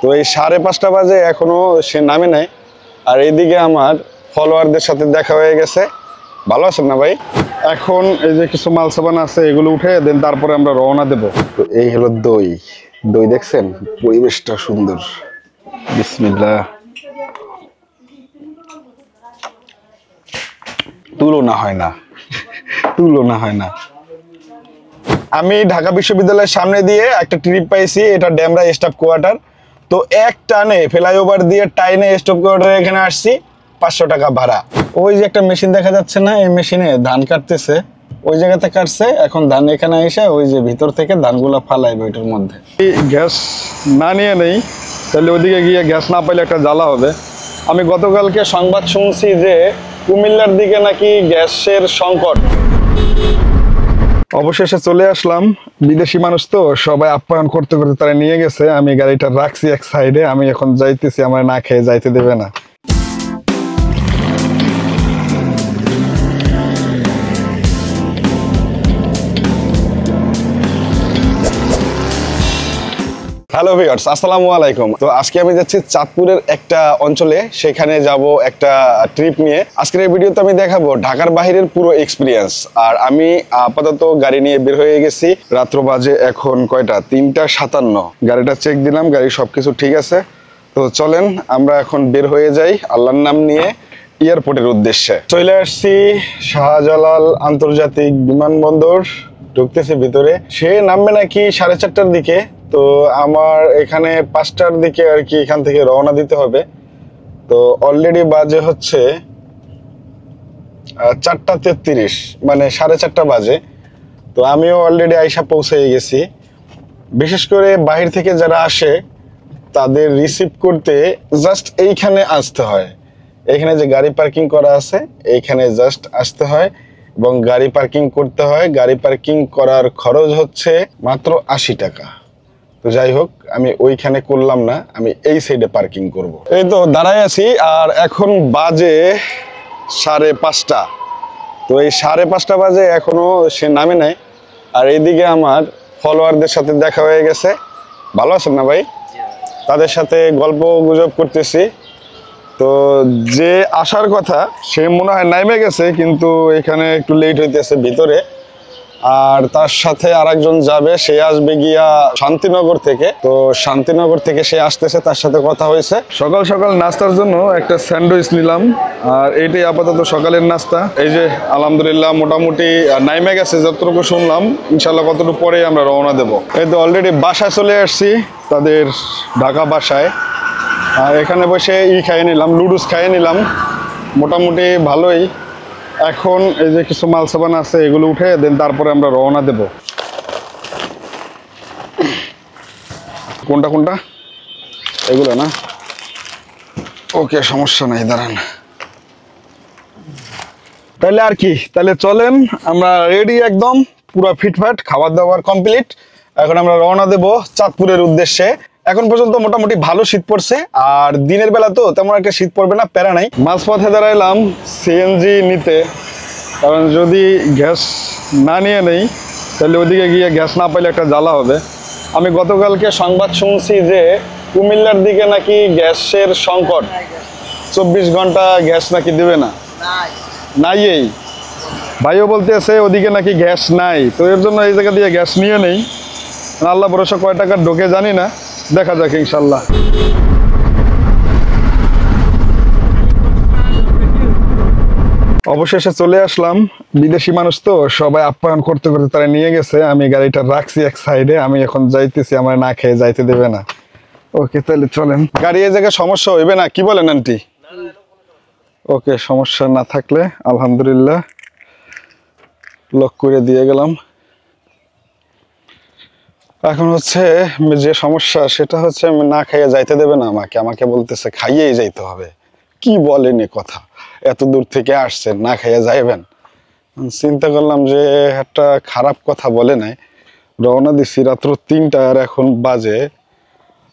তো এই 5:30 বাজে এখনো সে নামে নাই। আর এইদিকে আমার ফলোয়ারদের সাথে দেখা হয়ে গেছে। ভালো আছেন না ভাই? এখন এই যে কিছু মাল সাবান আছে, এগুলো উঠে দেন তারপরে আমরা রওনা দেব। তো এই হলো দই। দই দেখছেন, পরিবেশটা সুন্দর। বিসমিল্লাহ। তুলনা হয় না, তুলনা হয় না। আমি ঢাকা বিশ্ববিদ্যালয়ের সামনে দিয়ে একটা ট্রিপ পাইছি, এটা ডেমরা স্টাফ কোয়ার্টার। তো এক টানে ফ্লাইওভার দিয়ে টাইনে স্টাফ কোয়ার্টারে এখানে আসছি, 500 টাকা ভাড়া। ওই যে একটা মেশিন দেখা যাচ্ছে না, এই মেশিনে ধান কাটতেছে, ওই জায়গাতে কাটছে। এখন ধান এখানে এসে ওই যে ভিতর থেকে ধানগুলো ফালাইবে ওইটার মধ্যে। গ্যাস না নিয়ে নেই তাহলে ওদিকে গিয়ে গ্যাস না পাইলে একটা জ্বালা হবে। আমি গতকালকে সংবাদ শুনছি যে কুমিল্লার দিকে নাকি গ্যাসের সংকট। অবশেষে চলে আসলাম। বিদেশি মানুষ তো সবাই আপ্যায়ন করতে করতে তারা নিয়ে গেছে। আমি গাড়িটা রাখছি এক সাইডে, আমি এখন যাইতেছি, আমার না খেয়ে যাইতে দেবে না। হ্যালো ভিউয়ার্স, আসসালামু আলাইকুম। তো আজকে আমি যাচ্ছি চাঁদপুরের একটা অঞ্চলে, সেখানে যাব একটা ট্রিপ নিয়ে। আজকের এই ভিডিওতে আমি দেখাবো ঢাকার বাইরের পুরো এক্সপিরিয়েন্স। আর আমি আপাতত গাড়ি নিয়ে বের হয়ে গেছি। রাত্র বাজে এখন কয়টা, 3:57। গাড়িটা চেক দিলাম, গাড়ি সবকিছু ঠিক আছে। তো চলেন আমরা এখন বের হয়ে যাই আল্লাহর নাম নিয়ে এয়ারপোর্টের উদ্দেশ্যে। চলে আসছি শাহজালাল আন্তর্জাতিক বিমানবন্দর, ঢুকতেছি ভিতরে। সে নামবে নাকি 4:30টার দিকে। তো আমার এখানে 5টার দিকে আর কি এখান থেকে রওনা দিতে হবে। তো অলরেডি বাজে হচ্ছে 4:33, মানে 4:30 বাজে। তো আমিও অলরেডি আইসা পৌঁছে গেছি। বিশেষ করে বাহির থেকে যারা আসে তাদের রিসিভ করতে জাস্ট এইখানে আসতে হয়। এইখানে যে গাড়ি পার্কিং করা আছে এইখানে জাস্ট আসতে হয় এবং গাড়ি পার্কিং করতে হয়। গাড়ি পার্কিং করার খরচ হচ্ছে মাত্র 80 টাকা। তো যাই হোক, আমি ওইখানে করলাম না, আমি এই সাইডে পার্কিং করব। এই তো দাঁড়ায় আছি, আর এখন বাজে 5:30। তো এই 5:30 বাজে এখনো সে নামে নাই। আর এইদিকে আমার ফলোয়ারদের সাথে দেখা হয়ে গেছে। ভালো আছেন না ভাই? তাদের সাথে গল্প গুজব করতেছি। তো যে আসার কথা সে মনে হয় নামে গেছে, কিন্তু এখানে একটু লেট হইতেছে ভিতরে। আর তার সাথে আরেকজন যাবে, সে আসবে গিয়া শান্তিনগর থেকে। তো শান্তিনগর থেকে সে আসতেছে, তার সাথে কথা হয়েছে। সকাল সকাল নাস্তার জন্য একটা স্যান্ডউইচ নিলাম, আর এইটাই আপাতত সকালের নাস্তা। এই যে আলহামদুলিল্লাহ মোটামুটি নাইমে গেছে যতটুকু শুনলাম। ইনশাল্লাহ কতটুকু পরে আমরা রওনা দেব। এই তো অলরেডি বাসায় চলে আসছি, তাদের ঢাকা বাসায়। আর এখানে বসে খাইয়ে নিলাম, লুডুস খাইয়ে নিলাম, মোটামুটি ভালোই। এখন এই যে কিছু মাল সাবান আছে, এগুলো উঠে দেন তারপরে আমরা রওনা দেব। কোনটা কোনটা? এগুলো না? ওকে, সমস্যা নাই, দাঁড়ান। তাহলে আর কি, তাহলে চলেন, আমরা রেডি একদম পুরো ফিটফাট, খাবার দাবার কমপ্লিট। এখন আমরা রওনা দেব চাঁদপুরের উদ্দেশ্যে। এখন পর্যন্ত মোটামুটি ভালো শীত পড়ছে, আর দিনের বেলা তো তেমন একটা শীত পড়বে না, প্যারা নাই। মাঝপথে দাঁড়াইলাম সিএনজি নিতে, কারণ যদি গ্যাস না নিয়ে নেই তাহলে ওদিকে গিয়ে গ্যাস না পাইলে একটা জ্বালা হবে। আমি গতকালকে সংবাদ শুনছি যে কুমিল্লার দিকে নাকি গ্যাসের সংকট, 24 ঘন্টা গ্যাস নাকি দেবে না। নাই, এই ভাইও বলতেছে ওদিকে নাকি গ্যাস নাই। তো এর জন্য এই জায়গা দিয়ে গ্যাস নিয়ে নেই। আল্লাহ ভরসা কয় টাকা ঢোকে জানি না, দেখা যাক ইনশাল্লাহ। অবশেষে চলে আসলাম। বিদেশি মানুষ তো সবাই আপ্যায়ন করতে করতে তারা নিয়ে গেছে। আমি গাড়িটা রাখছি এক সাইডে, আমি এখন যাইতেছি, আমার না খেয়ে যাইতে দেবে না। ওকে, তাহলে চলেন। গাড়ি এই জায়গায় সমস্যা হইবে না, কি বলেন আন্টি? ওকে, সমস্যা না থাকলে আলহামদুলিল্লাহ। লক করে দিয়ে গেলাম। এখন হচ্ছে যে সমস্যা সেটা হচ্ছে আমি না খাইয়ে যাইতে দেবে না আমাকে বলতেছে খাইয়েই যাইতে হবে। কি বলেন এ কথা? এত দূর থেকে আসছেন, না খাইয়ে যাইবেন? চিন্তা করলাম যে একটা খারাপ কথা বলে নাই। রওনা দিছি রাত্র 3টা, আর এখন বাজে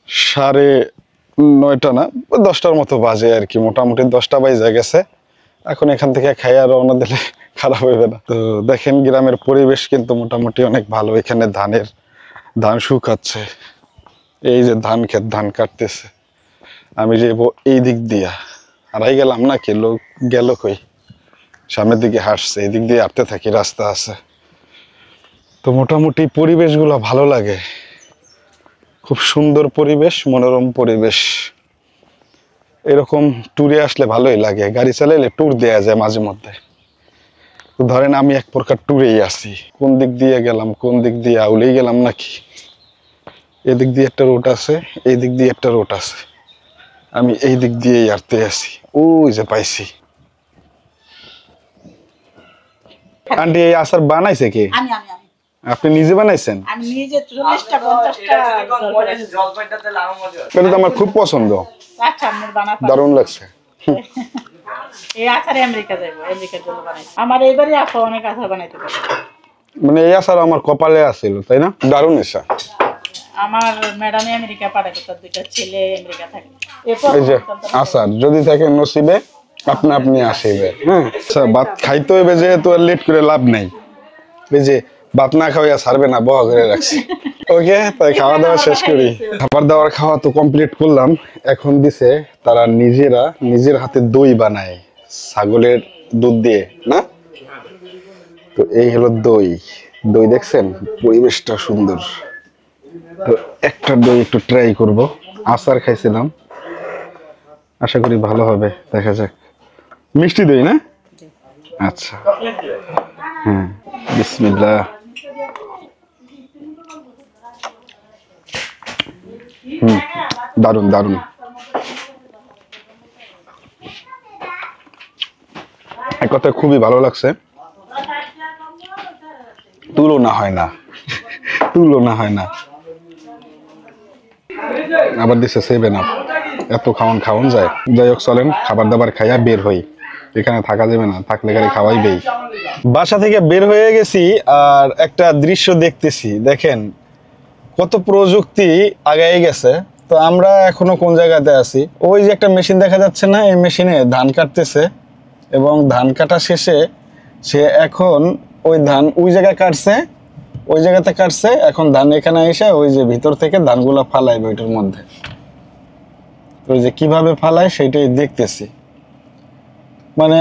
9:30 না 10টার মতো বাজে আর কি, মোটামুটি 10টা বাজে গেছে। এখন এখান থেকে খাইয়া রওনা দিলে খারাপ হইবে না। তো দেখেন গ্রামের পরিবেশ কিন্তু মোটামুটি অনেক ভালো। এখানে ধান শুকাচ্ছে, এই যে ধান ক্ষেত, ধান কাটতেছে, আমি যে এই দিক দিয়া হারাই গেলাম না, কে লোক গেল কই, সামনের দিকে হাঁটছে, এই দিক দিয়ে হাঁটতে থাকি, রাস্তা আছে। তো মোটামুটি পরিবেশগুলো ভালো লাগে, খুব সুন্দর পরিবেশ, মনোরম পরিবেশ। এরকম ট্যুরে আসলে ভালোই লাগে, গাড়ি চালাইলে ট্যুর দেয়া যায় মাঝে মধ্যে। তো ধরেন আমি এক প্রকার ট্যুরেই আছি, কোন দিক দিয়ে গেলাম, কোন দিক দিয়ে আউলেই গেলাম নাকি। এদিক দিয়ে একটা রোড আছে, এই দিক দিয়ে একটা রোড আছে, আমি এই দিক দিয়েই হাঁটতে আছি। ওই যে পাইছি। আন্টি এই আচার বানাইছে কে? আপনি নিজে বানাইছেন? আমি নিজে 40টা 50টা এটা তো আমার খুব পছন্দ, আচ্ছা আমি বানাতে দারুণ লাগছে। এই আচারে আমেরিকা যাইবো, আমেরিকার জন্য বানাই। আমার এইবারে আপা অনেক আচার বানাইতে পারে, মানে এই আচার আমার কপালে আছিল, তাই না? দারুণ এসা। আমার ম্যাডামে আমেরিকা পাঠাবে, তার দুইটা ছেলে আমেরিকা থাকে। এই যে আচার যদি থাকে নসিবে, আপনি আপনি আসিবে। হ্যাঁ আচ্ছা, ভাত খাইতে হইবে, যেহেতু আর লেট করে লাভ নাই। এই যে ভাত না খাওয়া ছাড়বে না, বহা করে রাখছি। ওকে, তাই খাওয়া দাওয়া শেষ করি। খাবার দাবার খাওয়া তো কমপ্লিট করলাম। এখন দিছে তারা নিজেরা নিজের হাতে দই বানায় ছাগলের দুধ দিয়ে, না? তো এই হলো দই। দই দেখছেন, পরিবেশটা সুন্দর। তো একটা দই একটু ট্রাই করব। আচার খাইছিলাম, আশা করি ভালো হবে, দেখা যাক। মিষ্টি দই না? আচ্ছা, হ্যাঁ, বিসমিল্লাহ। দারুন দারুন। এক কথা খুবই ভালো লাগছে, তুলনা হয় না, তুলনা হয় না। আবার দিছে 7 আপ, এত খাওয়ান যায়। যাই হোক, চলেন খাবার দাবার খাইয়া বের হই, এখানে থাকা যাবে না, থাকলে গাড়ি খাওয়াই বেই। বাসা থেকে বের হয়ে গেছি আর একটা দৃশ্য দেখতেছি, দেখেন কত প্রযুক্তি আগায় গেছে। তো আমরা এখনো কোন জায়গাতে আছি? ওই যে একটা মেশিন দেখা যাচ্ছে না, এই মেশিনে ধান কাটতেছে, এবং ধান কাটা শেষে সে এখন ওই ধান ওই জায়গায় কাটছে, ওই জায়গাতে কাটছে, এখন ধান এখানে এসে ওই যে ভিতর থেকে ধানগুলো ফালাইবে ওইটার মধ্যে। ওই যে কিভাবে ফালায় সেটাই দেখতেছি। মানে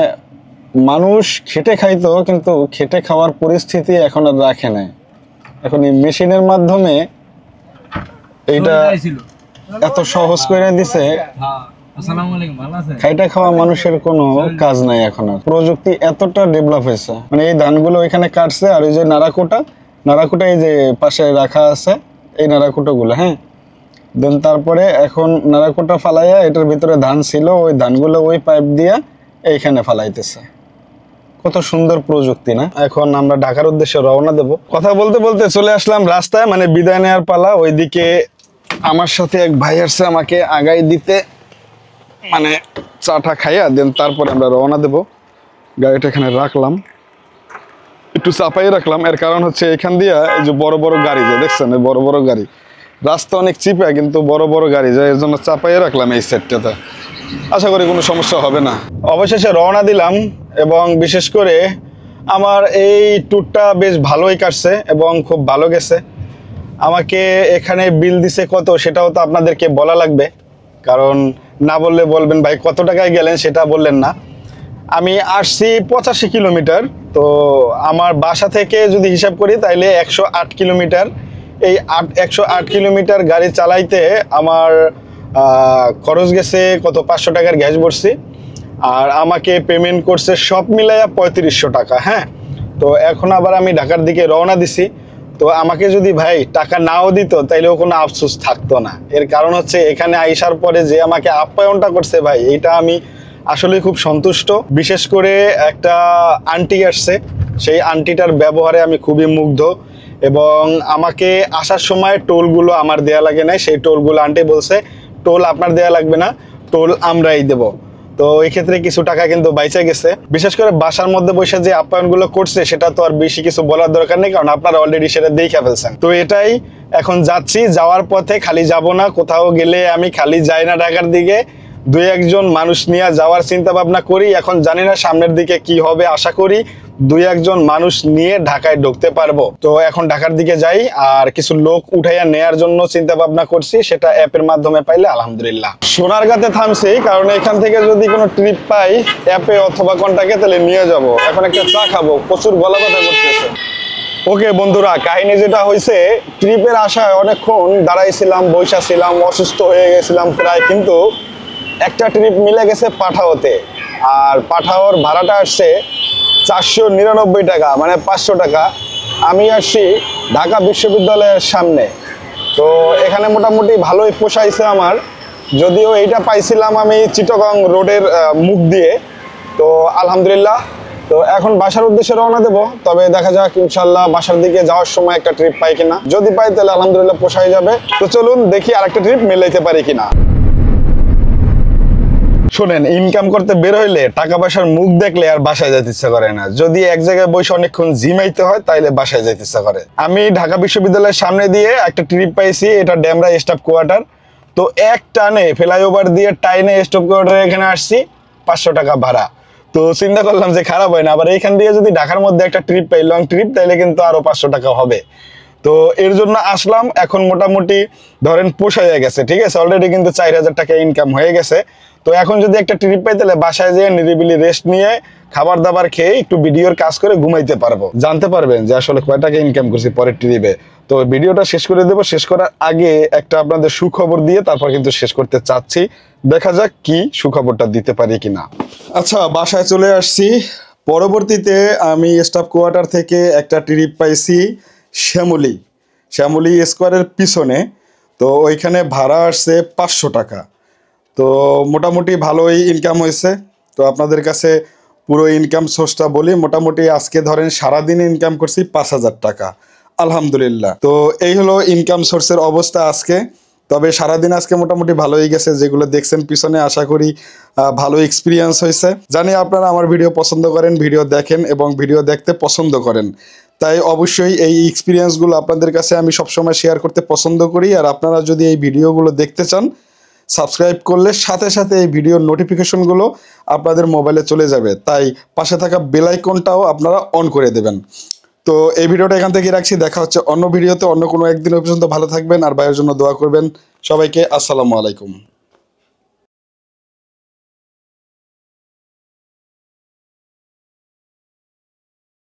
মানুষ খেটে খাইতো, কিন্তু খেটে খাওয়ার পরিস্থিতি এখন আর রাখে নাই। এখন এই মেশিনের মাধ্যমে এইটা এত সহজ করে দিছে, খাইটা খাওয়া মানুষের কোনো কাজ নাই এখন আর। প্রযুক্তি এতটা ডেভেলপ হয়েছে, মানে এই ধানগুলো এখানে কাটছে, আর ওই যে নাড়াকুটা এই যে পাশে রাখা আছে, এই নাড়াকুটোগুলো, হ্যাঁ, দেন তারপরে এখন নাড়াকুটা ফালাইয়া এটার ভিতরে ধান ছিল, ওই ধানগুলো ওই পাইপ দিয়া এইখানে ফালাইতেছে। কত সুন্দর প্রযুক্তি না? এখন আমরা ঢাকার উদ্দেশ্যে রওনা দেব। কথা বলতে বলতে চলে আসলাম রাস্তায়, মানে বিদায় নেওয়ার পালা। ওইদিকে আমার সাথে এক ভাই আসছে আমাকে আগাই দিতে, মানে চাটা খাইয়া দেন তারপরে আমরা রওনা দেব। গাড়িটা এখানে রাখলাম, একটু চাপাই রাখলাম, এর কারণ হচ্ছে এখান দিয়া এই যে বড় বড় গাড়ি যায়, দেখছেন বড় বড় গাড়ি, রাস্তা অনেক চিপা কিন্তু বড় বড় গাড়ি যায়, এর জন্য চাপাই রাখলাম এই সেটটাতে। আশা করি কোনো সমস্যা হবে না। অবশেষে রওনা দিলাম, এবং বিশেষ করে আমার এই ট্যুরটা বেশ ভালোই কাটছে এবং খুব ভালো গেছে। আমাকে এখানে বিল দিছে কত, সেটাও তো আপনাদেরকে বলা লাগবে, কারণ না বললে বলবেন ভাই কত টাকায় গেলেন, সেটা বললেন না। আমি আসছি 85 কিলোমিটার, তো আমার বাসা থেকে যদি হিসাব করি তাইলে 108 কিলোমিটার। এই 108 কিলোমিটার গাড়ি চালাইতে আমার খরচ গেছে কত, 500 টাকার গ্যাস ভরছি, আর আমাকে পেমেন্ট করছে সব মিলাইয়া 3500 টাকা। হ্যাঁ, তো এখন আবার আমি ঢাকার দিকে রওনা দিছি। তো আমাকে যদি ভাই টাকা নাও দিত তাইলেও কোনো আফসোস থাকতো না। এর কারণ হচ্ছে এখানে আইসার পরে যে আমাকে আপ্যায়নটা করছে ভাই, এটা আমি আসলে খুব সন্তুষ্ট। বিশেষ করে একটা আন্টি আসছে, সেই আন্টিটার ব্যবহারে আমি খুবই মুগ্ধ, এবং আমাকে আসার সময় টোলগুলো আমার দেয়া লাগে নাই, সেই টোলগুলো আন্টি বলছে টোল আপনার দেয়া লাগবে না, টোল আমরাই দেব। তো এই ক্ষেত্রে কিছু টাকা কিন্তু বাইচে গেছে। বিশেষ করে বাসার মধ্যে বসে যে আপ্যায়নগুলো করছে সেটা তো আর বেশি কিছু বলার দরকার নেই, কারণ আপনারা অলরেডি সেটা দেখে ফেলছেন। তো এটাই, এখন যাচ্ছি, যাওয়ার পথে খালি যাব না, কোথাও গেলে আমি খালি যাই না ঢাকার দিকে, 2-1 জন মানুষ নিয়ে যাওয়ার চিন্তা ভাবনা করি। এখন জানি না সামনের দিকে কি হবে, আশা করি দুই একজন মানুষ নিয়ে ঢাকায় ঢুকতে পারবো। তো এখন ঢাকার দিকে যাই, আর কিছু লোক উঠাইয়া নেয়ার জন্য চিন্তা ভাবনা করছি, সেটা অ্যাপের মাধ্যমে পাইলে আলহামদুলিল্লাহ। সোনারগাঁতে থামছি কারণ এখান থেকে যদি কোনো ট্রিপ পাই অ্যাপে অথবা কন্টাক্টে তাহলে নিয়ে যাব। এখন একটা চা খাবো, প্রচুর গলা ব্যথা করতেছে। ওকে বন্ধুরা, কাহিনী যেটা হয়েছে, ট্রিপের আশায় অনেকক্ষণ দাঁড়াইছিলাম, বৈশা ছিলাম, অসুস্থ হয়ে গেছিলাম প্রায়, কিন্তু একটা ট্রিপ মিলে গেছে পাঠাওতে। আর পাঠাওর ভাড়াটা আসছে 499 টাকা, মানে 500 টাকা। আমি আসছি ঢাকা বিশ্ববিদ্যালয়ের সামনে। তো এখানে মোটামুটি ভালোই পোষাইছে আমার, যদিও এইটা পাইছিলাম আমি চিটাগং রোডের মুখ দিয়ে। তো আলহামদুলিল্লাহ, তো এখন বাসার উদ্দেশ্যে রওনা দেবো। তবে দেখা যাক ইনশাল্লাহ বাসার দিকে যাওয়ার সময় একটা ট্রিপ পাই কিনা। যদি পাই তাহলে আলহামদুলিল্লাহ পোষাই যাবে। তো চলুন দেখি আরেকটা ট্রিপ মিলাইতে পারি কিনা। শোনেন, ইনকাম করতে বের হইলে টাকা পয়সার মুখ দেখলে আর বাসায় যেতে ইচ্ছা করে না। যদি এক জায়গায় বসে অনেকক্ষণ জিমাইতে হয় তাইলে বাসায় যেতে ইচ্ছা করে। আমি ঢাকা বিশ্ববিদ্যালয়ের সামনে দিয়ে একটা ট্রিপ পাইছি, এটা ডেমরা স্টাফ কোয়ার্টার। তো এক টানে ফ্লাইওভার দিয়ে টাইনে স্টাফ কোয়ার্টারে এখানে আসছি, 500 টাকা ভাড়া। তো চিন্তা করলাম যে খারাপ হয় না, আবার এইখান দিয়ে যদি ঢাকার মধ্যে একটা ট্রিপ পাই, লং ট্রিপ, তাইলে কিন্তু আরো 500 টাকা হবে। তো এর জন্য আসলাম। এখন মোটামুটি ধরেন পোষায় গেছে, ঠিক আছে, অলরেডি কিন্তু 4000 টাকা ইনকাম হয়ে গেছে। তো এখন যদি একটা ট্রিপ পাই তাহলে বাসায় যেয়ে নিরিবিলি রেস্ট নিয়ে খাবার দাবার খেয়ে একটু ভিডিওর কাজ করে ঘুমাইতে পারবো। জানতে পারবেন যে আসলে কয় টাকা ইনকাম করছি পরের ট্রিপে। তো ভিডিওটা শেষ করে দেবো। শেষ করার আগে একটা আপনাদের সুখবর দিয়ে তারপর কিন্তু শেষ করতে চাচ্ছি। দেখা যাক কি সুখবরটা দিতে পারি কিনা। আচ্ছা, বাসায় চলে আসছি। পরবর্তীতে আমি স্টাফ কোয়ার্টার থেকে একটা ট্রিপ পাইছি শ্যামলী স্কোয়ারের পিছনে। তো ওইখানে ভাড়া আসছে 500 টাকা। তো মোটামুটি ভালোই ইনকাম হয়েছে। তো আপনাদের কাছে পুরো ইনকাম সোর্সটা বলি, মোটামুটি আজকে ধরেন সারাদিন ইনকাম করছি 5000 টাকা, আলহামদুলিল্লাহ। তো এই হলো ইনকাম সোর্সের অবস্থা আজকে। তবে সারাদিন আজকে মোটামুটি ভালোই গেছে, যেগুলো দেখছেন পিছনে, আশা করি ভালো এক্সপিরিয়েন্স হয়েছে। জানি আপনারা আমার ভিডিও পছন্দ করেন, ভিডিও দেখেন এবং ভিডিও দেখতে পছন্দ করেন। তাই অবশ্যই এই এক্সপিরিয়েন্সগুলো আপনাদের কাছে আমি সবসময় শেয়ার করতে পছন্দ করি। আর আপনারা যদি এই ভিডিওগুলো দেখতে চান, সাবস্ক্রাইব করলে সাথে সাথে এই ভিডিওর নোটিফিকেশনগুলো আপনাদের মোবাইলে চলে যাবে। তাই পাশে থাকা বেল আইকনটাও আপনারা অন করে দেবেন। তো এই ভিডিওটা এখান থেকে রাখছি। দেখা হচ্ছে অন্য ভিডিওতে, অন্য কোনো একদিন। পর্যন্ত ভালো থাকবেন আর ভাইয়ের জন্য দোয়া করবেন। সবাইকে আসসালামু আলাইকুম।